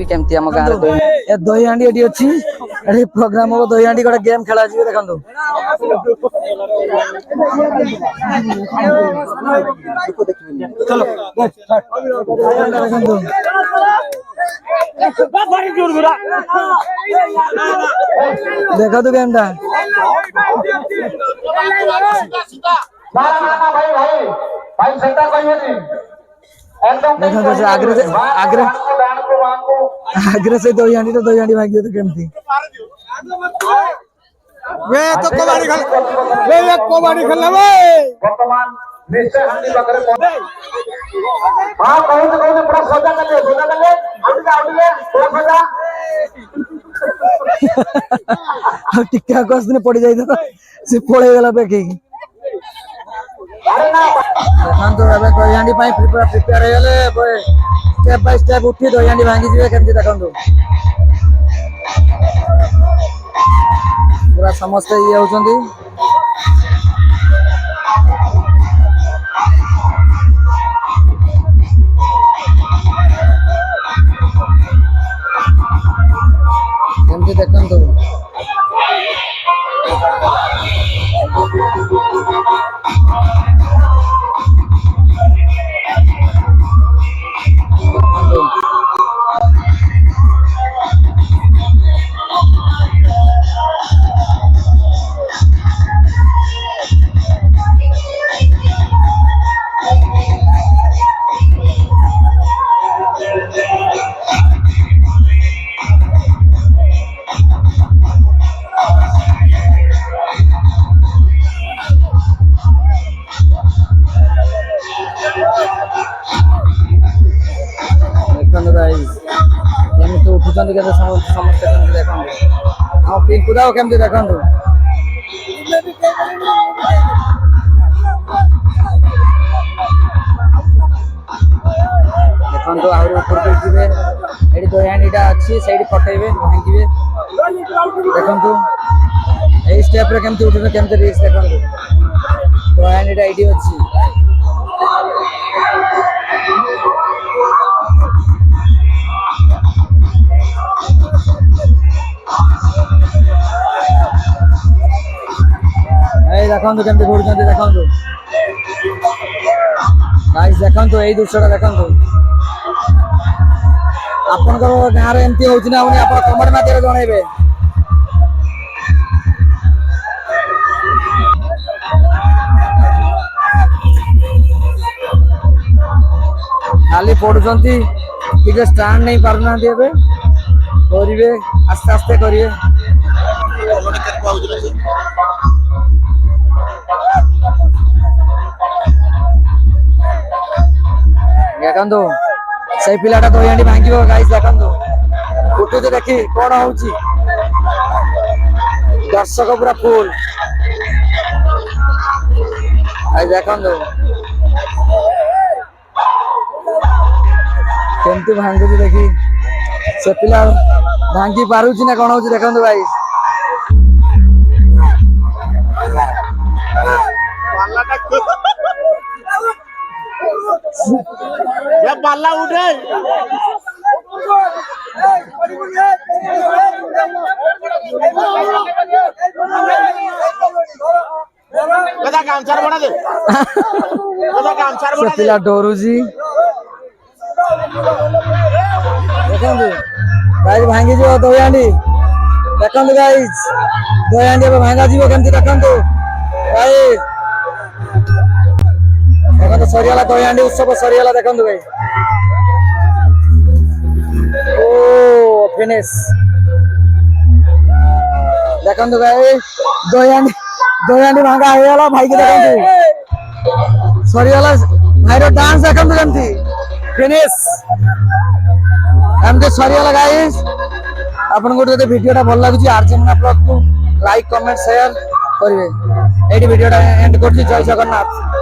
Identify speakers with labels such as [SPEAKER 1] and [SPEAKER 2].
[SPEAKER 1] केमती हम गाँव
[SPEAKER 2] दही हांडी एटी अछि एटी प्रोग्राम हो दही हांडी गोटे गेम खेला जी देखंतु चलो देखो तो गेम टा
[SPEAKER 3] भाई सेटा कहिए
[SPEAKER 2] देखो तो आग्रे से दही हांडी भागी तो केमती
[SPEAKER 4] वे तो कबड्डी खेल वे एक कबड्डी खेलना वे
[SPEAKER 3] वर्तमान निश्चय हांडी पाखरे हां कहू पूरा सजा कर ले आउटले पूरा सजा
[SPEAKER 2] टिक्का कस दिन पड़ी जाई था से पळे गेला बेके
[SPEAKER 3] अरे ना
[SPEAKER 2] देखंतु एबे दही हांडी पई प्रिपेयर हे गेले स्टेप बाय स्टेप उठी दही हांडी भांगी जिवे केमती देखंतु पूरा समस्त ये होचंदी केमती देखंतु उठुचंदी के समस्त देखंतु आ पिंकु दाओ केमती देखंतु देखंतु आउर ऊपर के जिवे एडी दही हांडीटा अछि सेडी फटेबे भांगीबे देखंतु ए स्टेप रे केमती उठुने केमती रिस्क देखंतु दही हांडीटा एडी अछि देखंतु केमती घुरचंती देखंतु गाइस देखंतु एई दृश्यटा देखंतु आपनकर गाँ रे एमती होउछि ना उनी आपन कमेंट माध्यम जणाइबे खाली पडुचंती ठीक स्टैंड नहीं पारना देबे करिवे आस्ते आस्ते करिवे देखंतु से पिलाटा दही हांडी भांगिबो गाइस देखंतु फोटो जे देखि कोन होउची दर्शक पूरा फुल आई देखंतु केमती भांगुची देखि से पिला भांगी पारुची ना कोन होउची देखंतु गाइस
[SPEAKER 4] ये बाला उठे कदा गामछार बना दे कदा गामछार बना दे
[SPEAKER 2] पिला डोरुजी देखंतु गाइस भांगी जो दही हांडी देखंतु गाइस दही हांडी भांगा जीवो केमती देखंतु गाइस देखंतु सरियाला दही हांडी उत्सव सरियाला देखंतु भाई ओ फिनिश देखंतु गाइस दही हांडी भांगा हेला भाई के देखंतु सरियाला भाईरो डांस देखंतु केमती फिनिश एमती सरियाला गाइस आपन को जदि वीडियोटा भल लागुची आरजेमना ब्लॉग को लाइक कमेंट शेयर करिवे एडी वीडियोटा एंड करछि जय जगन्नाथ।